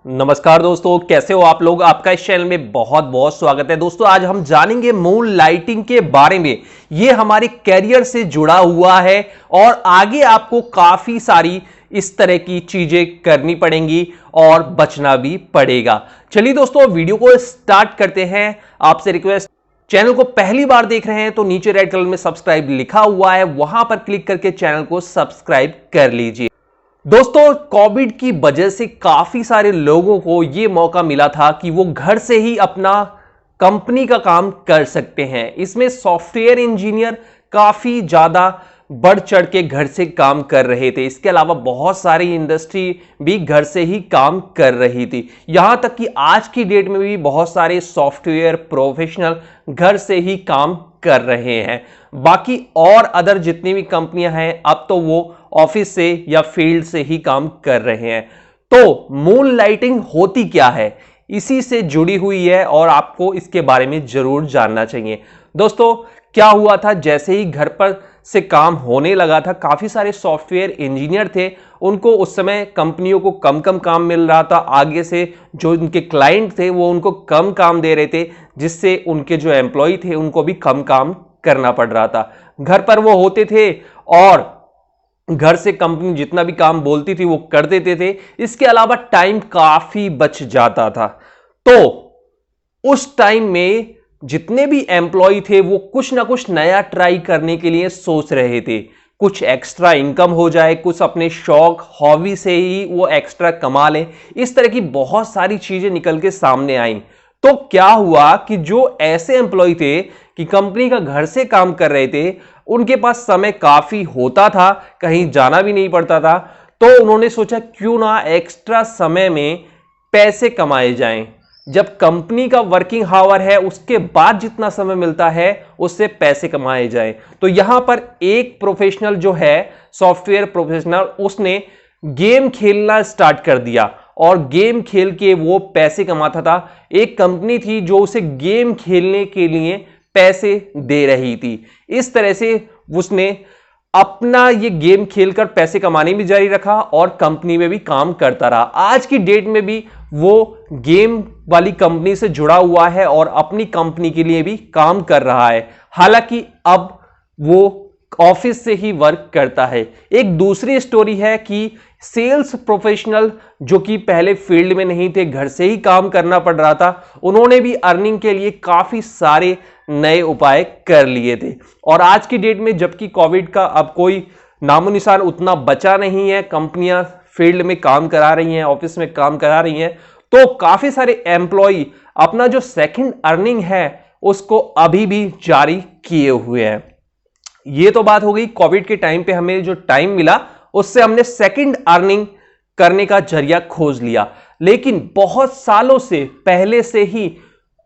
नमस्कार दोस्तों, कैसे हो आप लोग। आपका इस चैनल में बहुत बहुत स्वागत है। दोस्तों आज हम जानेंगे मून लाइटिंग के बारे में। ये हमारे कैरियर से जुड़ा हुआ है और आगे आपको काफी सारी इस तरह की चीजें करनी पड़ेंगी और बचना भी पड़ेगा। चलिए दोस्तों वीडियो को स्टार्ट करते हैं। आपसे रिक्वेस्ट, चैनल को पहली बार देख रहे हैं तो नीचे रेड कलर में सब्सक्राइब लिखा हुआ है, वहां पर क्लिक करके चैनल को सब्सक्राइब कर लीजिए। दोस्तों कोविड की वजह से काफी सारे लोगों को यह मौका मिला था कि वो घर से ही अपना कंपनी का काम कर सकते हैं। इसमें सॉफ्टवेयर इंजीनियर काफी ज्यादा बढ़ चढ़ के घर से काम कर रहे थे। इसके अलावा बहुत सारी इंडस्ट्री भी घर से ही काम कर रही थी। यहां तक कि आज की डेट में भी बहुत सारे सॉफ्टवेयर प्रोफेशनल घर से ही काम कर रहे हैं। बाकी और अदर जितनी भी कंपनियां हैं अब तो वो ऑफिस से या फील्ड से ही काम कर रहे हैं। तो मून लाइटिंग होती क्या है, इसी से जुड़ी हुई है और आपको इसके बारे में जरूर जानना चाहिए। दोस्तों क्या हुआ था, जैसे ही घर पर से काम होने लगा था, काफी सारे सॉफ्टवेयर इंजीनियर थे, उनको उस समय कंपनियों को कम कम काम मिल रहा था। आगे से जो उनके क्लाइंट थे वो उनको कम काम दे रहे थे, जिससे उनके जो एम्प्लॉय थे उनको भी कम काम करना पड़ रहा था। घर पर वो होते थे और घर से कंपनी जितना भी काम बोलती थी वो कर देते थे। इसके अलावा टाइम काफी बच जाता था। तो उस टाइम में जितने भी एम्प्लॉय थे वो कुछ ना कुछ नया ट्राई करने के लिए सोच रहे थे। कुछ एक्स्ट्रा इनकम हो जाए, कुछ अपने शौक हॉबी से ही वो एक्स्ट्रा कमा लें। इस तरह की बहुत सारी चीजें निकल के सामने आई। तो क्या हुआ कि जो ऐसे एम्प्लॉय थे कि कंपनी का घर से काम कर रहे थे, उनके पास समय काफी होता था, कहीं जाना भी नहीं पड़ता था। तो उन्होंने सोचा क्यों ना एक्स्ट्रा समय में पैसे कमाए जाएं। जब कंपनी का वर्किंग आवर है उसके बाद जितना समय मिलता है उससे पैसे कमाए जाएं। तो यहां पर एक प्रोफेशनल जो है सॉफ्टवेयर प्रोफेशनल, उसने गेम खेलना स्टार्ट कर दिया और गेम खेल के वो पैसे कमाता था। एक कंपनी थी जो उसे गेम खेलने के लिए पैसे दे रही थी। इस तरह से उसने अपना ये गेम खेलकर पैसे कमाने भी जारी रखा और कंपनी में भी काम करता रहा। आज की डेट में भी वो गेम वाली कंपनी से जुड़ा हुआ है और अपनी कंपनी के लिए भी काम कर रहा है। हालांकि अब वो ऑफिस से ही वर्क करता है। एक दूसरी स्टोरी है कि सेल्स प्रोफेशनल जो कि पहले फील्ड में नहीं थे, घर से ही काम करना पड़ रहा था, उन्होंने भी अर्निंग के लिए काफी सारे नए उपाय कर लिए थे। और आज की डेट में जबकि कोविड का अब कोई नामो निशान उतना बचा नहीं है, कंपनियां फील्ड में काम करा रही हैं, ऑफिस में काम करा रही हैं, तो काफी सारे एम्प्लॉय अपना जो सेकंड अर्निंग है उसको अभी भी जारी किए हुए हैं। ये तो बात हो गई कोविड के टाइम पे हमें जो टाइम मिला उससे हमने सेकंड अर्निंग करने का जरिया खोज लिया। लेकिन बहुत सालों से पहले से ही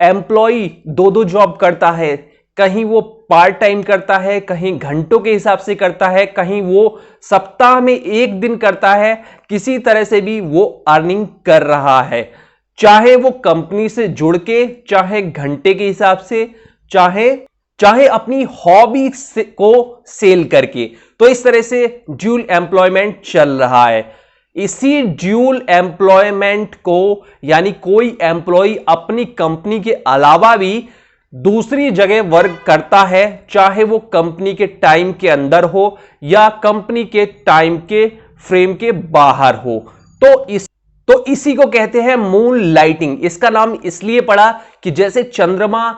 एम्प्लॉय दो दो जॉब करता है। कहीं वो पार्ट टाइम करता है, कहीं घंटों के हिसाब से करता है, कहीं वो सप्ताह में एक दिन करता है। किसी तरह से भी वो अर्निंग कर रहा है, चाहे वो कंपनी से जुड़ के, चाहे घंटे के हिसाब से, चाहे अपनी हॉबी को सेल करके। तो इस तरह से ड्यूल एम्प्लॉयमेंट चल रहा है। इसी ड्यूल एम्प्लॉयमेंट को, यानी कोई एम्प्लॉय अपनी कंपनी के अलावा भी दूसरी जगह वर्क करता है, चाहे वो कंपनी के टाइम के अंदर हो या कंपनी के टाइम के फ्रेम के बाहर हो। तो इसी को कहते हैं मून लाइटिंग। इसका नाम इसलिए पड़ा कि जैसे चंद्रमा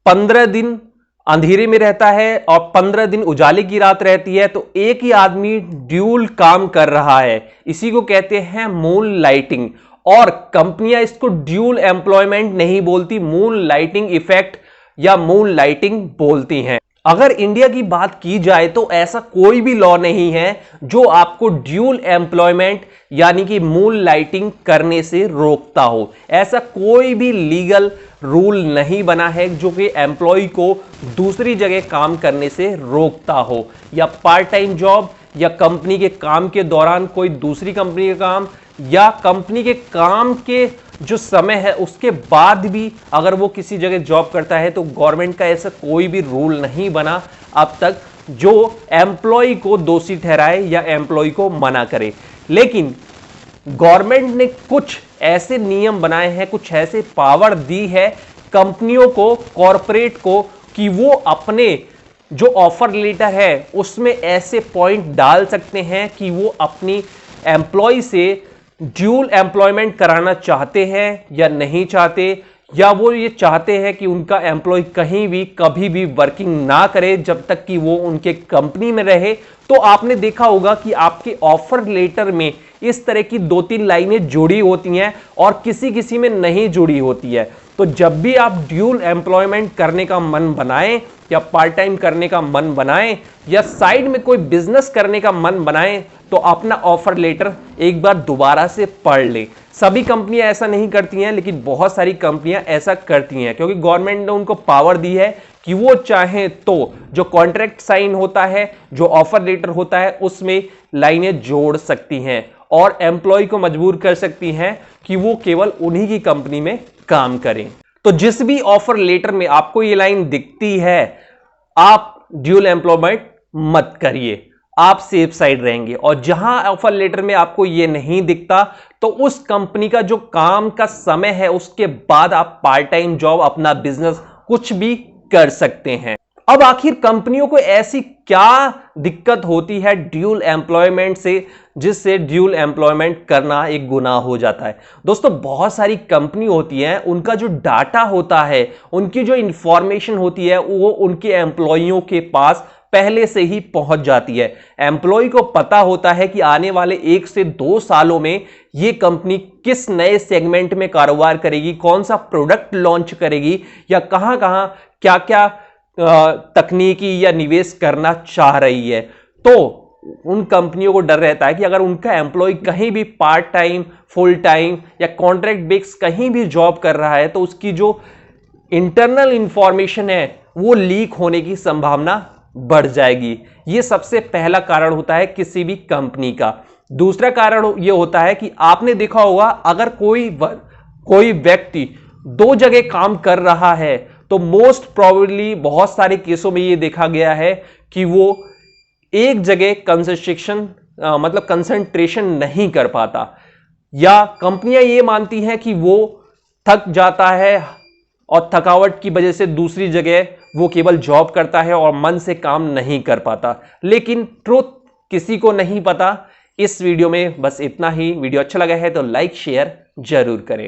15 दिन अंधेरे में रहता है और 15 दिन उजाले की रात रहती है, तो एक ही आदमी ड्यूल काम कर रहा है। इसी को कहते हैं मून लाइटिंग। और कंपनियां इसको ड्यूल एम्प्लॉयमेंट नहीं बोलती, मून लाइटिंग इफेक्ट या मून लाइटिंग बोलती हैं। अगर इंडिया की बात की जाए तो ऐसा कोई भी लॉ नहीं है जो आपको ड्यूल एम्प्लॉयमेंट यानी कि मून लाइटिंग करने से रोकता हो। ऐसा कोई भी लीगल रूल नहीं बना है जो कि एम्प्लॉय को दूसरी जगह काम करने से रोकता हो, या पार्ट टाइम जॉब, या कंपनी के काम के दौरान कोई दूसरी कंपनी का काम, या कंपनी के काम के जो समय है उसके बाद भी अगर वो किसी जगह जॉब करता है। तो गवर्नमेंट का ऐसा कोई भी रूल नहीं बना अब तक जो एम्प्लॉय को दोषी ठहराए या एम्प्लॉय को मना करे। लेकिन गवर्नमेंट ने कुछ ऐसे नियम बनाए हैं, कुछ ऐसे पावर दी है कंपनियों को, कॉरपोरेट को, कि वो अपने जो ऑफर लेटर है उसमें ऐसे पॉइंट डाल सकते हैं कि वो अपनी एम्प्लॉय से ड्यूल एम्प्लॉयमेंट कराना चाहते हैं या नहीं चाहते, या वो ये चाहते हैं कि उनका एम्प्लॉय कहीं भी कभी भी वर्किंग ना करे जब तक कि वो उनके कंपनी में रहे। तो आपने देखा होगा कि आपके ऑफर लेटर में इस तरह की 2-3 लाइनें जुड़ी होती हैं और किसी किसी में नहीं जुड़ी होती है। तो जब भी आप ड्यूल एम्प्लॉयमेंट करने का मन बनाएं या पार्ट टाइम करने का मन बनाएं या साइड में कोई बिजनेस करने का मन बनाएं, तो अपना ऑफर लेटर एक बार दोबारा से पढ़ लें। सभी कंपनियां ऐसा नहीं करती हैं, लेकिन बहुत सारी कंपनियां ऐसा करती हैं क्योंकि गवर्नमेंट ने उनको पावर दी है कि वो चाहे तो जो कॉन्ट्रैक्ट साइन होता है, जो ऑफर लेटर होता है, उसमें लाइनें जोड़ सकती हैं और एम्प्लॉय को मजबूर कर सकती हैं कि वो केवल उन्हीं की कंपनी में काम करें। तो जिस भी ऑफर लेटर में आपको ये लाइन दिखती है, आप ड्यूल एम्प्लॉयमेंट मत करिए, आप सेफ साइड रहेंगे। और जहां ऑफर लेटर में आपको ये नहीं दिखता, तो उस कंपनी का जो काम का समय है उसके बाद आप पार्ट टाइम जॉब, अपना बिजनेस कुछ भी कर सकते हैं। अब आखिर कंपनियों को ऐसी क्या दिक्कत होती है ड्यूल एम्प्लॉयमेंट से, जिससे ड्यूल एम्प्लॉयमेंट करना एक गुनाह हो जाता है? दोस्तों, बहुत सारी कंपनी होती हैं, उनका जो डाटा होता है, उनकी जो इंफॉर्मेशन होती है, वो उनके एम्प्लॉइयों के पास पहले से ही पहुंच जाती है। एम्प्लॉय को पता होता है कि आने वाले 1 से 2 सालों में ये कंपनी किस नए सेगमेंट में कारोबार करेगी, कौन सा प्रोडक्ट लॉन्च करेगी, या कहां कहां क्या क्या तकनीकी या निवेश करना चाह रही है। तो उन कंपनियों को डर रहता है कि अगर उनका एम्प्लॉय कहीं भी पार्ट टाइम, फुल टाइम या कॉन्ट्रैक्ट बेस कहीं भी जॉब कर रहा है, तो उसकी जो इंटरनल इंफॉर्मेशन है वो लीक होने की संभावना बढ़ जाएगी। यह सबसे पहला कारण होता है किसी भी कंपनी का। दूसरा कारण यह होता है कि आपने देखा होगा, अगर कोई व्यक्ति 2 जगह काम कर रहा है, तो मोस्ट प्रोबेबली बहुत सारे केसों में यह देखा गया है कि वो एक जगह कंसंट्रेशन नहीं कर पाता, या कंपनियां ये मानती हैं कि वो थक जाता है और थकावट की वजह से दूसरी जगह वो केवल जॉब करता है और मन से काम नहीं कर पाता। लेकिन ट्रुथ किसी को नहीं पता। इस वीडियो में बस इतना ही। वीडियो अच्छा लगा है तो लाइक शेयर जरूर करें।